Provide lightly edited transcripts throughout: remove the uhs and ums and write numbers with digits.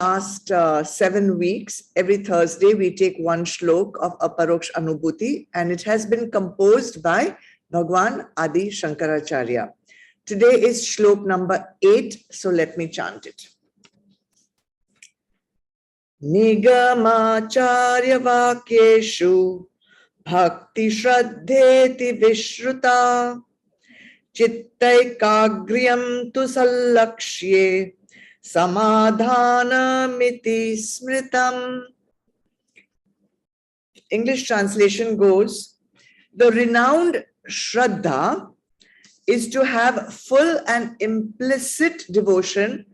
last 7 weeks, every Thursday, we take one shlok of Aparoksh Anubhuti, and it has been composed by Bhagwan Adi Shankaracharya. Today is shlok number 8, so let me chant it. Nigamacharya Vakyeshu Bhakti Shraddheti Vishruta Chittaikagryam tu Sallakshye Samadhanamiti Smritam. English translation goes, the renowned Shraddha is to have full and implicit devotion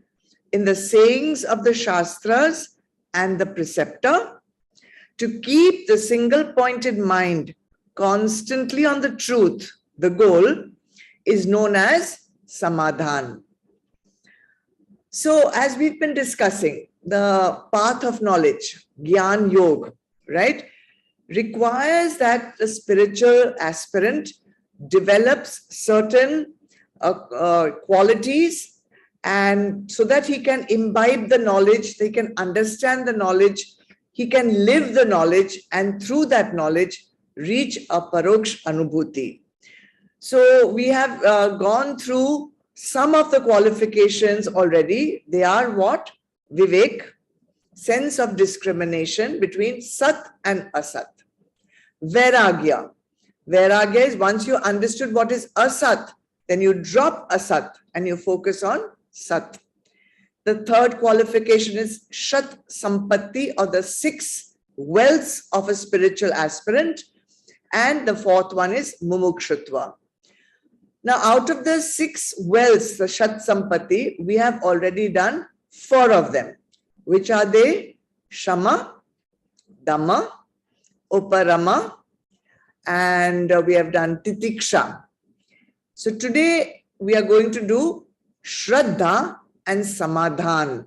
in the sayings of the Shastras and the preceptor, to keep the single-pointed mind constantly on the truth, the goal, is known as Samadhan. So, as we've been discussing, the path of knowledge, Gyan Yoga, right, requires that the spiritual aspirant develops certain qualities, and so that he can imbibe the knowledge, they can understand the knowledge, he can live the knowledge, and through that knowledge, reach Aparoksh Anubhuti. So we have gone through some of the qualifications already. They are what? Vivek, sense of discrimination between Sat and Asat. Vairagya. Vairagya is once you understood what is Asat, then you drop Asat and you focus on Sat. The third qualification is Shat Sampatti, or the 6 wealths of a spiritual aspirant. And the fourth one is Mumukshutva. Now, out of the 6 wealths, the Shat Sampatti, we have already done 4 of them. Which are they? Shama, Dhamma, Uparama, and we have done Titiksha. So today we are going to do Shraddha and Samadhan.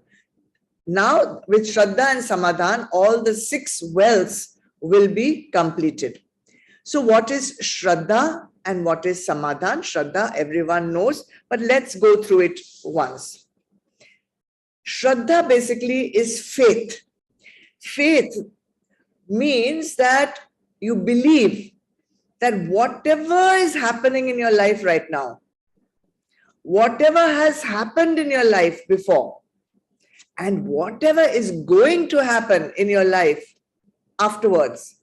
Now with Shraddha and Samadhan, all the 6 wealths will be completed. So what is Shraddha and what is Samadhan? Shraddha everyone knows, but let's go through it once. Shraddha basically is faith. Faith means that you believe that whatever is happening in your life right now, whatever has happened in your life before, and whatever is going to happen in your life afterwards,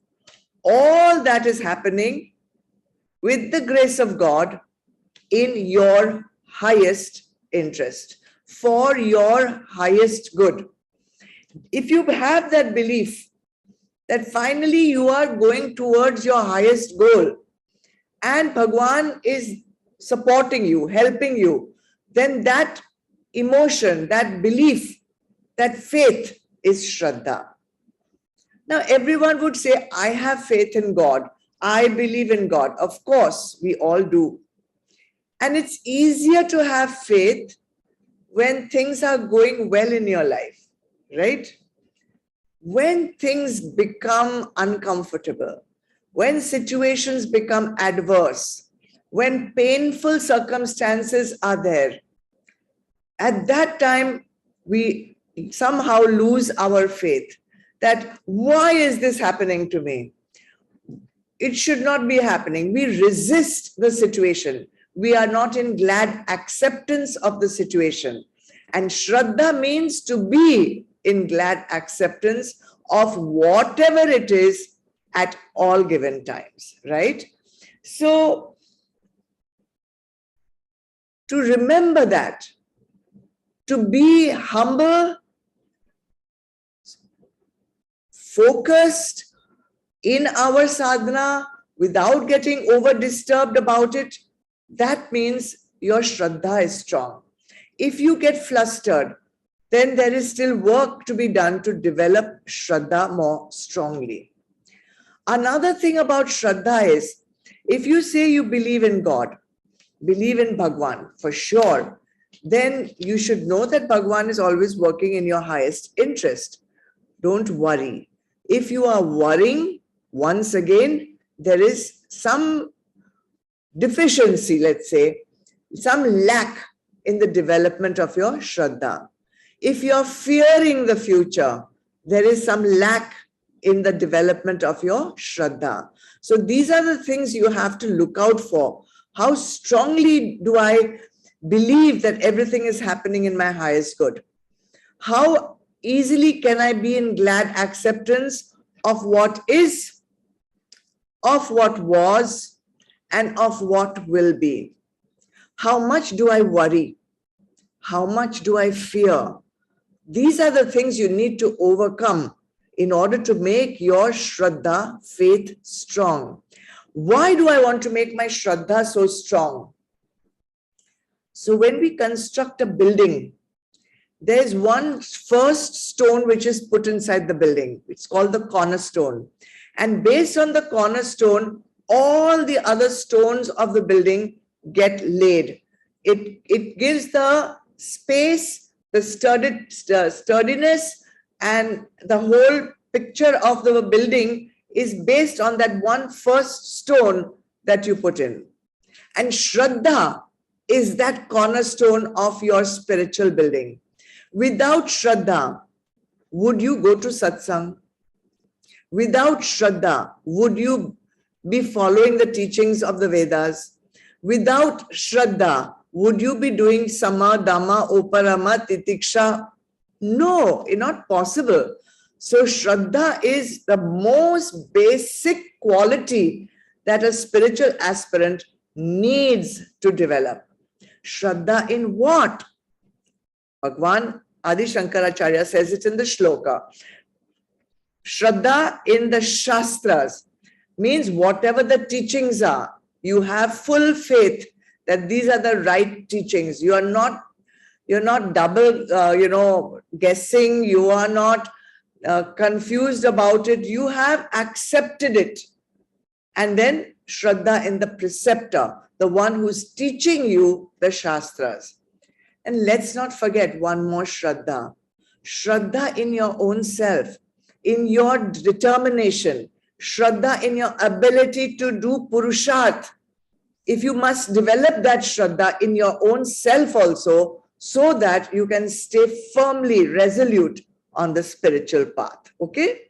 all that is happening with the grace of God in your highest interest, for your highest good. If you have that belief that finally you are going towards your highest goal and Bhagwan is supporting you, helping you, then that emotion, that belief, that faith is Shraddha. Now, everyone would say, I have faith in God. I believe in God. Of course, we all do. And it's easier to have faith when things are going well in your life, right? When things become uncomfortable, when situations become adverse, when painful circumstances are there, at that time, we somehow lose our faith that why is this happening to me? It should not be happening. We resist the situation. We are not in glad acceptance of the situation. And Shraddha means to be in glad acceptance of whatever it is at all given times, right? So, to remember that, to be humble, focused in our sadhana without getting over disturbed about it, that means your Shraddha is strong. If you get flustered, then there is still work to be done to develop Shraddha more strongly. Another thing about Shraddha is, if you say you believe in God, believe in Bhagwan for sure, then you should know that Bhagwan is always working in your highest interest. Don't worry. If you are worrying, once again, there is some deficiency, let's say, some lack in the development of your Shraddha. If you're fearing the future, there is some lack in the development of your Shraddha. So these are the things you have to look out for. How strongly do I believe that everything is happening in my highest good? How easily can I be in glad acceptance of what is, of what was, and of what will be? How much do I worry? How much do I fear? These are the things you need to overcome in order to make your Shraddha, faith, strong. Why do I want to make my Shraddha so strong? So when we construct a building, there's one first stone which is put inside the building. It's called the cornerstone. And based on the cornerstone, all the other stones of the building get laid. It gives the space, the sturdiness, and the whole picture of the building is based on that one first stone that you put in. And Shraddha is that cornerstone of your spiritual building. Without Shraddha, would you go to satsang? Without Shraddha, would you be following the teachings of the Vedas? Without Shraddha, would you be doing Sama, Dhamma, Uparama, Titiksha? No, it's not possible. So Shraddha is the most basic quality that a spiritual aspirant needs to develop. Shraddha in what? Bhagwan Adi Shankaracharya says it in the shloka. Shraddha in the Shastras means whatever the teachings are, you have full faith that these are the right teachings. You're not double, guessing. You are not confused about it. You have accepted it. And then Shraddha in the preceptor, the one who's teaching you the Shastras. And let's not forget one more Shraddha. Shraddha in your own self, in your determination, Shraddha in your ability to do Purusharth. If you must develop that Shraddha in your own self also, so that you can stay firmly resolute on the spiritual path. Okay?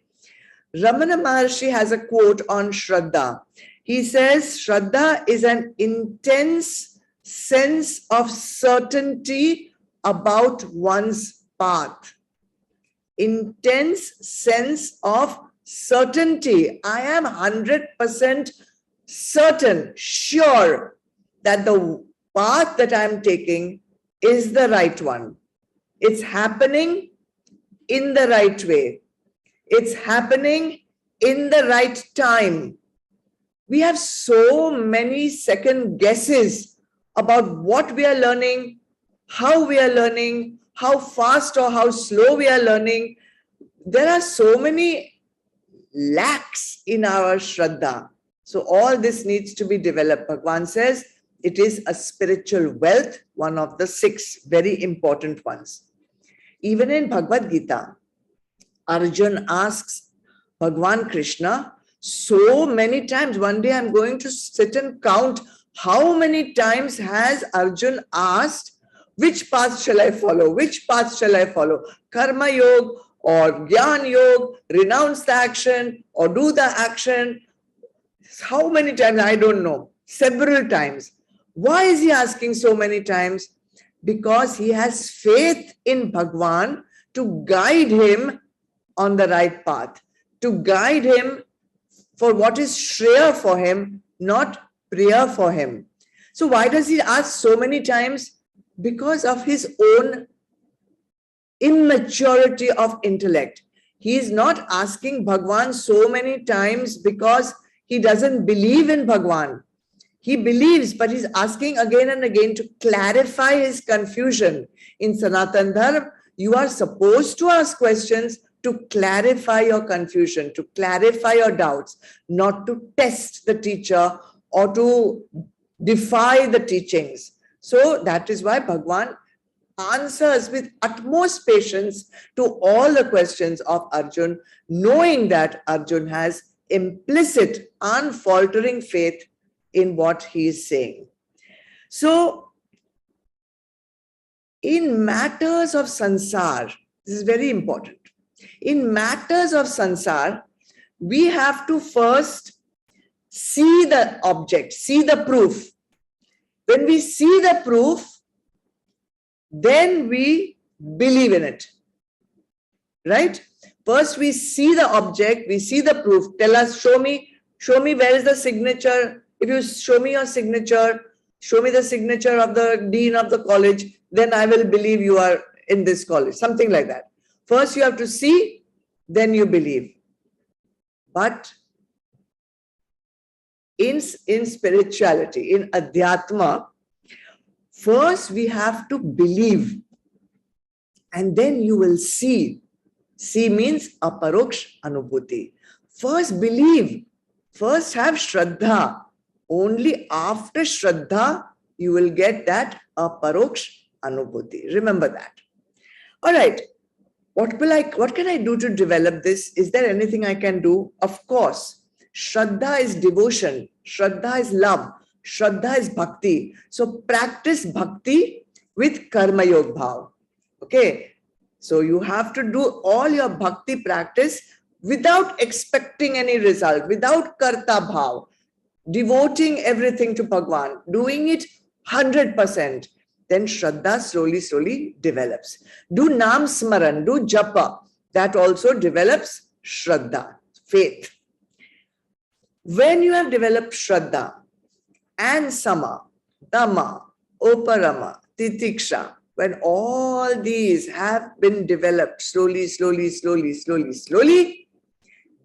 Ramana Maharshi has a quote on Shraddha. He says, Shraddha is an intense sense of certainty about one's path. Intense sense of certainty. I am 100% certain, sure that the path that I'm taking is the right one. It's happening in the right way. It's happening in the right time. We have so many second guesses about what we are learning, how we are learning, how fast or how slow we are learning. There are so many lacks in our Shraddha. So all this needs to be developed. Bhagwan says it is a spiritual wealth, one of the 6 very important ones. Even in Bhagavad Gita, Arjun asks Bhagwan Krishna so many times. One day I'm going to sit and count how many times has Arjun asked, which path shall I follow? Which path shall I follow? Karma Yoga or Jnana Yoga, renounce the action or do the action. How many times? I don't know. Several times. Why is he asking so many times? Because he has faith in Bhagwan to guide him on the right path, to guide him for what is Shreya for him, not Priya for him. So why does he ask so many times? Because of his own immaturity of intellect. He is not asking Bhagwan so many times because he doesn't believe in Bhagwan. He believes, but he's asking again and again to clarify his confusion. In Sanatan Dharma, you are supposed to ask questions to clarify your confusion, to clarify your doubts, not to test the teacher or to defy the teachings. So that is why Bhagwan answers with utmost patience to all the questions of Arjun, knowing that Arjun has implicit, unfaltering faith in what he is saying. So In matters of sansar, this is very important. In matters of sansar, we have to first see the object, see the proof. When we see the proof, then we believe in it. Right? First, we see the object, we see the proof. Tell us, show me where is the signature. If you show me your signature, show me the signature of the dean of the college, then I will believe you are in this college. Something like that. First, you have to see, then you believe. But in spirituality, in Adhyatma, first we have to believe, and then you will see. See means Aparoksh Anubhuti. First believe, first have Shraddha. Only after Shraddha, you will get that Aparoksh Anubhuti. Remember that. All right. What can I do to develop this? Is there anything I can do? Of course. Shraddha is devotion. Shraddha is love. Shraddha is bhakti. So practice bhakti with karma yoga bhav. Okay. So you have to do all your bhakti practice without expecting any result, without karta bhav, devoting everything to Bhagwan, doing it 100%. Then Shraddha slowly develops. Do Nam Smaran, do Japa. That also develops Shraddha, faith. When you have developed Shraddha and Sama, Dhamma, Oparama, Titiksha, when all these have been developed slowly,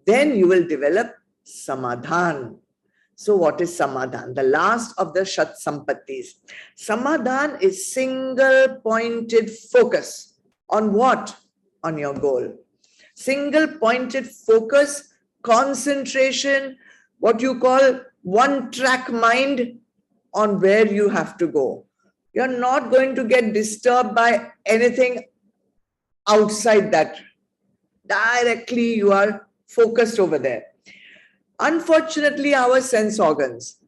then you will develop Samadhan. So what is Samadhan? The last of the Shat Sampattis. Samadhan is single pointed focus. On what? On your goal. Single pointed focus, concentration, what you call one track mind on where you have to go. You're not going to get disturbed by anything outside that. Directly you are focused over there. Unfortunately, our sense organs,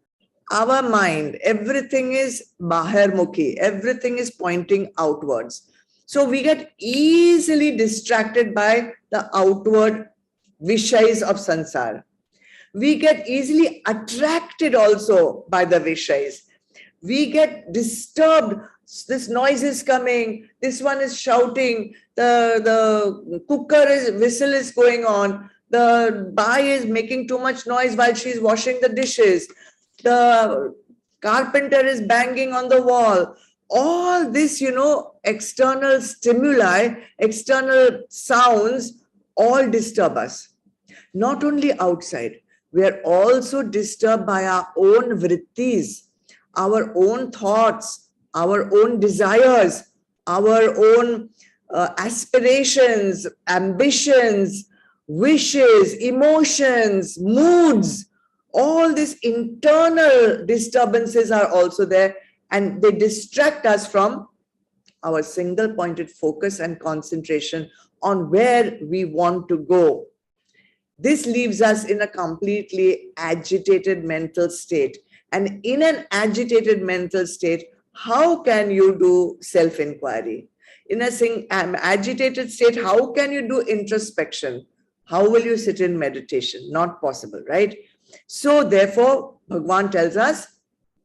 our mind, everything is baharmukhi, everything is pointing outwards. So we get easily distracted by the outward vishayas of sansar. We get easily attracted also by the vishayas. We get disturbed. This noise is coming. This one is shouting. The whistle is going on. The bai is making too much noise while she's washing the dishes. The carpenter is banging on the wall. All this, external stimuli, external sounds, all disturb us. Not only outside, we are also disturbed by our own vrittis, our own thoughts, our own desires, our own aspirations, ambitions, wishes, emotions, moods. All these internal disturbances are also there, and they distract us from our single pointed focus and concentration on where we want to go. This leaves us in a completely agitated mental state. And in an agitated mental state, how can you do self-inquiry? In an agitated state, how can you do introspection? How will you sit in meditation? Not possible, right? So therefore, Bhagwan tells us,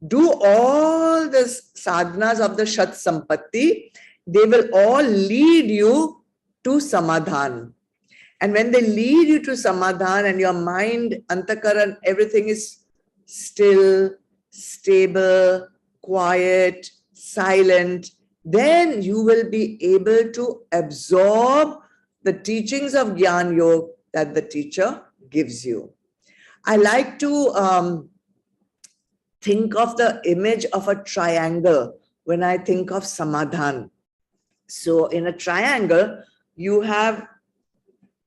do all the sadhanas of the Shat Sampatti. They will all lead you to Samadhan. And when they lead you to Samadhan and your mind, Antakaran, everything is still, stable, quiet, silent, then you will be able to absorb the teachings of Gyan Yoga that the teacher gives you. I like to think of the image of a triangle when I think of Samadhan. So in a triangle, you have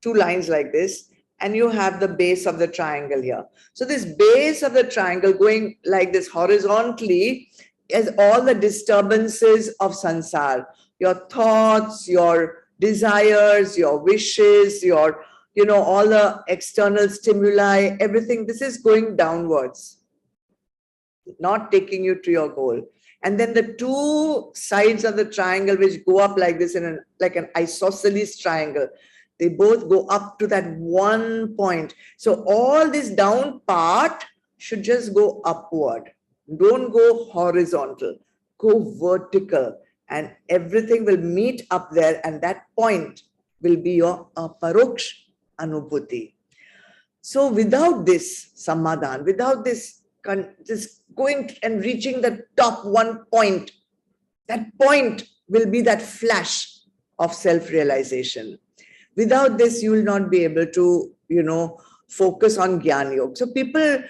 two lines like this, and you have the base of the triangle here. So this base of the triangle going like this horizontally is all the disturbances of sansar, your thoughts, your desires, your wishes, your, all the external stimuli, everything. This is going downwards, not taking you to your goal. And then the two sides of the triangle which go up like this in like an isosceles triangle, they both go up to that one point. So all this down part should just go upward. Don't go horizontal, go vertical, and everything will meet up there, and that point will be your Aparoksh Anubhuti. So without this samadhan, without this going and reaching the top one point, that point will be that flash of self-realization. Without this, you will not be able to, focus on Gyan Yoga. So people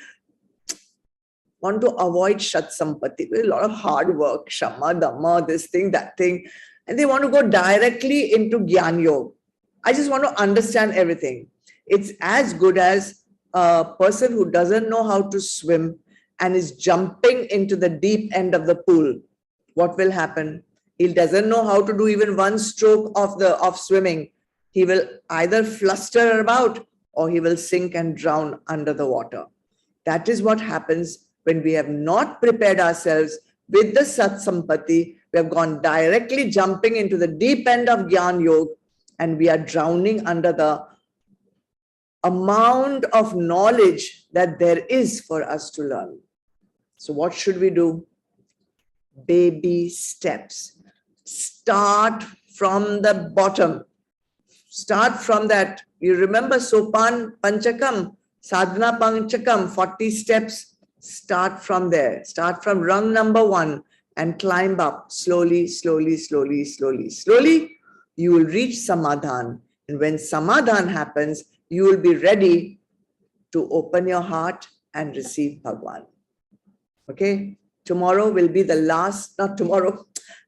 want to avoid Shat Sampati with a lot of hard work, Shama, Dhamma, this thing, that thing, and they want to go directly into Gyan Yoga. I just want to understand everything. It's as good as a person who doesn't know how to swim and is jumping into the deep end of the pool. What will happen? He doesn't know how to do even one stroke of swimming. He will either fluster about or he will sink and drown under the water. That is what happens when we have not prepared ourselves with the Sat Sampati. We have gone directly jumping into the deep end of Gyan Yoga, and we are drowning under the amount of knowledge that there is for us to learn. So what should we do? Baby steps. Start from the bottom. Start from that. You remember Sopan Panchakam, Sadhana Panchakam, 40 steps. Start from there. Start from rung number 1 and climb up slowly, slowly, slowly, slowly, slowly. You will reach Samadhan. And when Samadhan happens, you will be ready to open your heart and receive Bhagwan. Okay? Tomorrow will be the last, not tomorrow,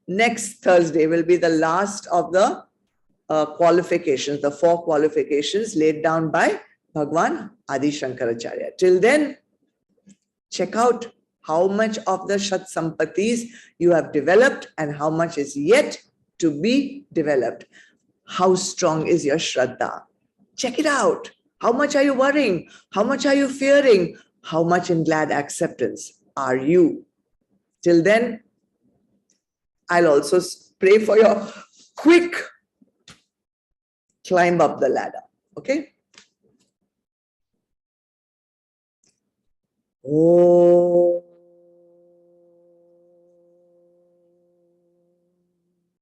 next Thursday will be the last of the qualifications, the 4 qualifications laid down by Bhagwan Adi Shankaracharya. Till then, check out how much of the Shat Sampatis you have developed and how much is yet to be developed. How strong is your Shraddha? Check it out. How much are you worrying? How much are you fearing? How much in glad acceptance are you? Till then, I'll also pray for your quick climb up the ladder. Okay? Oh.